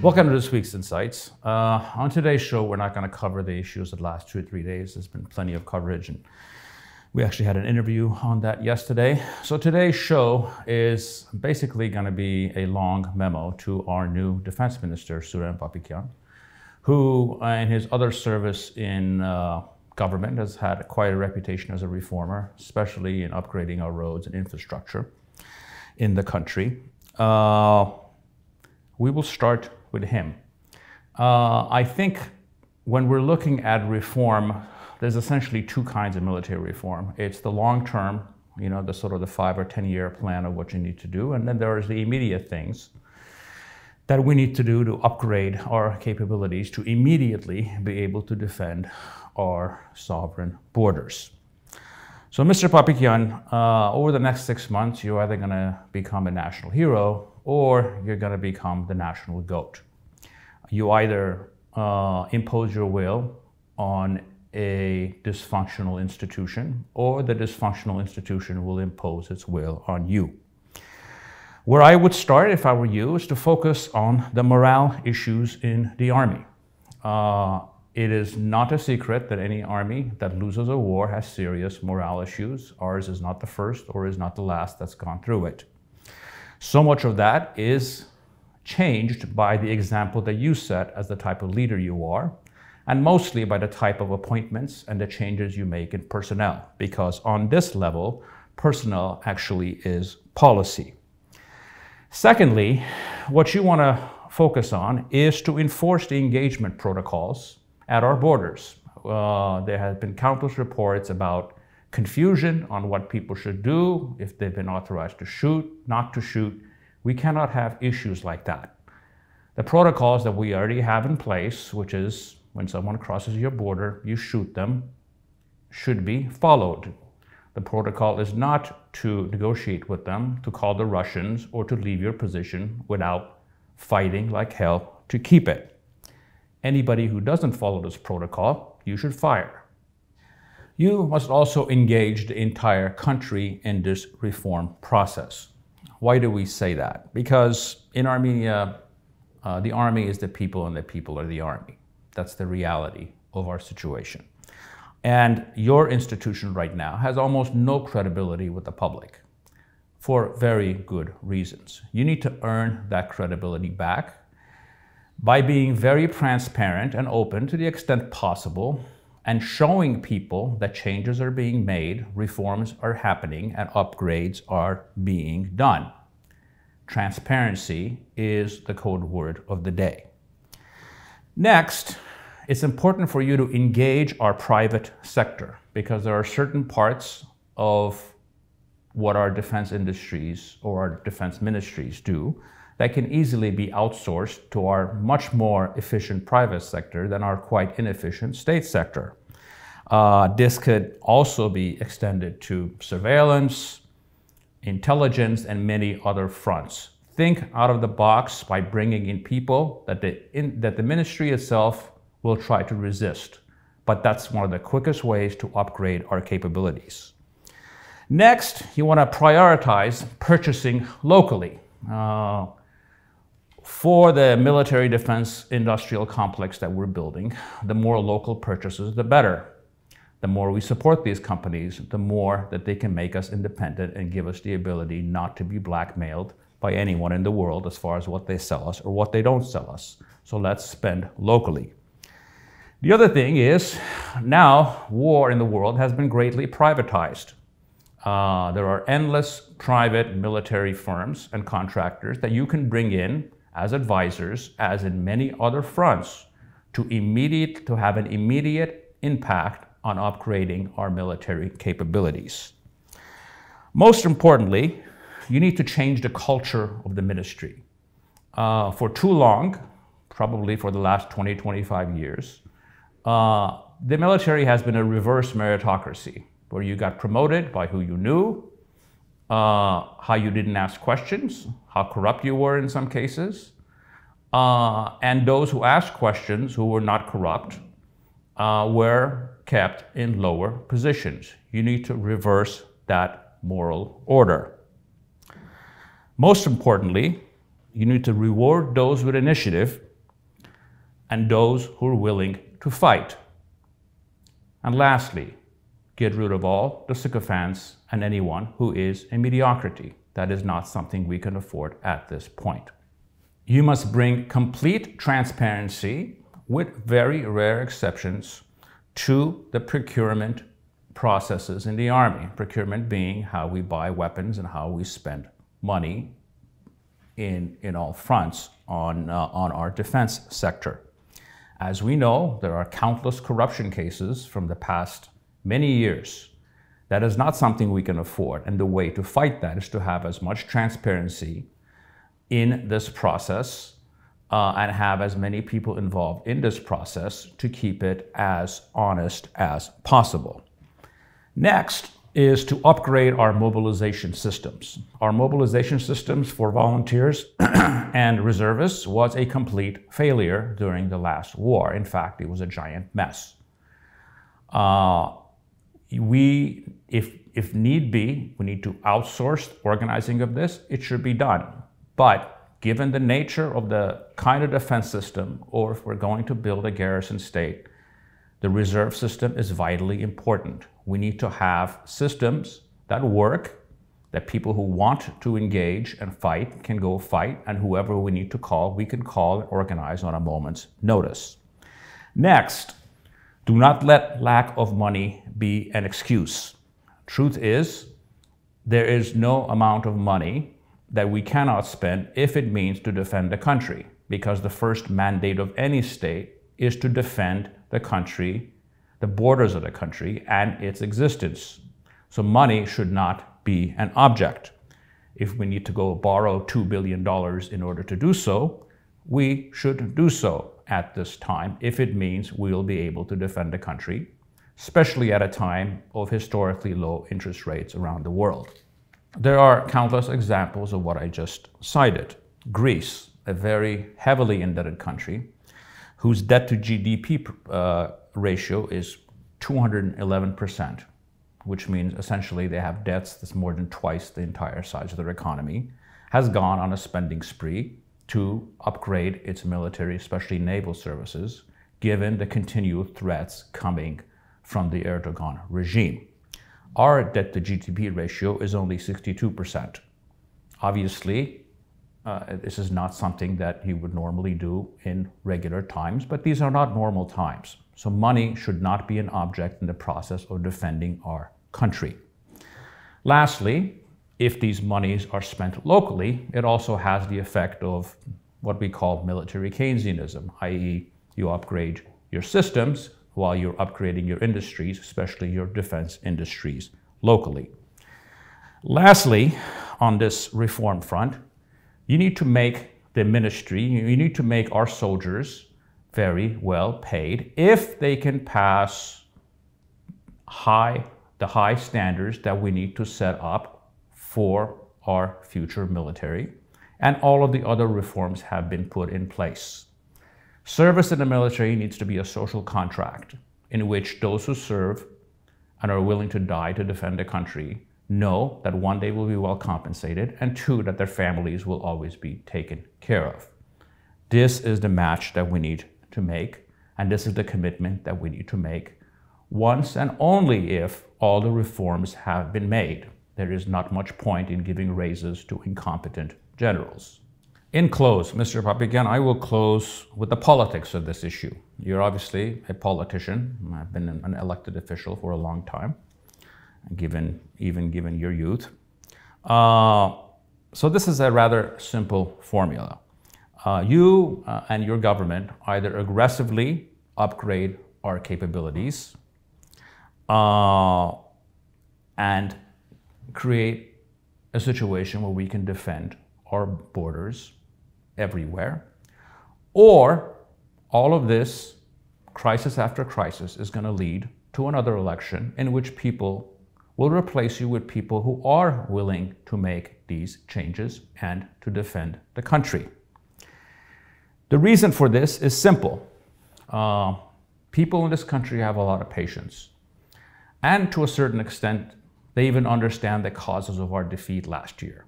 Welcome to this week's Insights. On today's show, we're not going to cover the issues of the last 2 or 3 days. There's been plenty of coverage, and we actually had an interview on that yesterday. So today's show is basically going to be a long memo to our new Defense Minister, Suren Papikyan, who in his other service in government has had quite a reputation as a reformer, especially in upgrading our roads and infrastructure in the country. We will start with him. I think when we're looking at reform, there's essentially two kinds of military reform. It's the long-term, the sort of the 5 or 10 year plan of what you need to do. And then there's the immediate things that we need to do to upgrade our capabilities to immediately be able to defend our sovereign borders. So Mr. Papikyan, over the next 6 months, you're either gonna become a national hero or you're gonna become the national goat. You either impose your will on a dysfunctional institution, or the dysfunctional institution will impose its will on you. Where I would start, if I were you, is to focus on the morale issues in the Army. It is not a secret that any army that loses a war has serious morale issues. Ours is not the first or is not the last that's gone through it. So much of that is changed by the example that you set as the type of leader you are, and mostly by the type of appointments and the changes you make in personnel, because on this level, personnel actually is policy. Secondly, what you want to focus on is to enforce the engagement protocols at our borders. There have been countless reports about confusion on what people should do, if they've been authorized to shoot, not to shoot. We cannot have issues like that. The protocols that we already have in place, which is when someone crosses your border, you shoot them, should be followed. The protocol is not to negotiate with them, to call the Russians, or to leave your position without fighting like hell to keep it. Anybody who doesn't follow this protocol, you should fire. You must also engage the entire country in this reform process. Why do we say that? Because in Armenia, the army is the people and the people are the army. That's the reality of our situation. And your institution right now has almost no credibility with the public for very good reasons. You need to earn that credibility back by being very transparent and open to the extent possible, and showing people that changes are being made, reforms are happening, and upgrades are being done. Transparency is the code word of the day. Next, it's important for you to engage our private sector, because there are certain parts of what our defense industries or our defense ministries do that can easily be outsourced to our much more efficient private sector than our quite inefficient state sector. This could also be extended to surveillance, intelligence, and many other fronts. Think out of the box by bringing in people that the ministry itself will try to resist. But that's one of the quickest ways to upgrade our capabilities. Next, you want to prioritize purchasing locally. For the military defense industrial complex that we're building, the more local purchases, the better. The more we support these companies, the more that they can make us independent and give us the ability not to be blackmailed by anyone in the world as far as what they sell us or what they don't sell us. So let's spend locally. The other thing is, now war in the world has been greatly privatized. There are endless private military firms and contractors that you can bring in as advisors, as in many other fronts, to have an immediate impact on upgrading our military capabilities. Most importantly, you need to change the culture of the ministry. For too long, probably for the last 20, 25 years, the military has been a reverse meritocracy, where you got promoted by who you knew, how you didn't ask questions, how corrupt you were in some cases, and those who asked questions who were not corrupt were kept in lower positions. You need to reverse that moral order. Most importantly, you need to reward those with initiative and those who are willing to fight. And lastly, get rid of all the sycophants and anyone who is a mediocrity. That is not something we can afford at this point. You must bring complete transparency, with very rare exceptions, to the procurement processes in the Army. Procurement being how we buy weapons and how we spend money in all fronts on our defense sector. As we know, there are countless corruption cases from the past many years. That is not something we can afford, and the way to fight that is to have as much transparency in this process and have as many people involved in this process to keep it as honest as possible. Next is to upgrade our mobilization systems. Our mobilization systems for volunteers and reservists was a complete failure during the last war. In fact, it was a giant mess. If need be, we need to outsource organizing of this. It should be done. But given the nature of the kind of defense system, or if we're going to build a garrison state, the reserve system is vitally important. We need to have systems that work, that people who want to engage and fight can go fight, and whoever we need to call, we can call and organize on a moment's notice. Next, do not let lack of money be an excuse. Truth is, there is no amount of money that we cannot spend if it means to defend the country, because the first mandate of any state is to defend the country, the borders of the country, and its existence. So money should not be an object. If we need to go borrow $2 billion in order to do so, we should do so at this time if it means we'll be able to defend the country, especially at a time of historically low interest rates around the world. There are countless examples of what I just cited. Greece, a very heavily indebted country, whose debt to GDP ratio is 211%, which means essentially they have debts that's more than twice the entire size of their economy, has gone on a spending spree to upgrade its military, especially naval services, given the continued threats coming from the Erdogan regime. Our debt to GDP ratio is only 62%. Obviously, this is not something that you would normally do in regular times, but these are not normal times. So money should not be an object in the process of defending our country. Lastly, if these monies are spent locally, it also has the effect of what we call military Keynesianism, i.e. you upgrade your systems while you're upgrading your industries, especially your defense industries locally. Lastly, on this reform front, you need to make the ministry, you need to make our soldiers very well paid if they can pass the high standards that we need to set up for our future military, and all of the other reforms have been put in place. Service in the military needs to be a social contract in which those who serve and are willing to die to defend the country know that one day will be well compensated, and two, that their families will always be taken care of. This is the match that we need to make, and this is the commitment that we need to make once and only if all the reforms have been made. There is not much point in giving raises to incompetent generals. In close, Mr. Papikyan, I will close with the politics of this issue. You're obviously a politician. I've been an elected official for a long time, even given your youth. So this is a rather simple formula. You and your government either aggressively upgrade our capabilities and create a situation where we can defend our borders everywhere, or all of this, crisis after crisis, is going to lead to another election in which people will replace you with people who are willing to make these changes and to defend the country. The reason for this is simple. People in this country have a lot of patience, and to a certain extent, they even understand the causes of our defeat last year.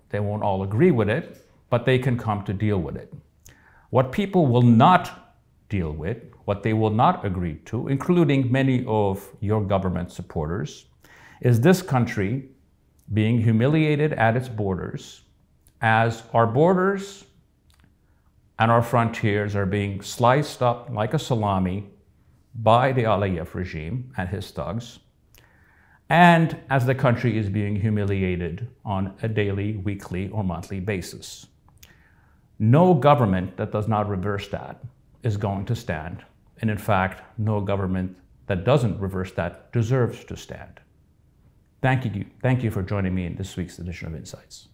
They won't all agree with it, but they can come to deal with it. What people will not deal with, what they will not agree to, including many of your government supporters, is this country being humiliated at its borders as our borders and our frontiers are being sliced up like a salami by the Aliyev regime and his thugs, and as the country is being humiliated on a daily, weekly, or monthly basis. No government that does not reverse that is going to stand. And in fact, no government that doesn't reverse that deserves to stand. Thank you for joining me in this week's edition of Insights.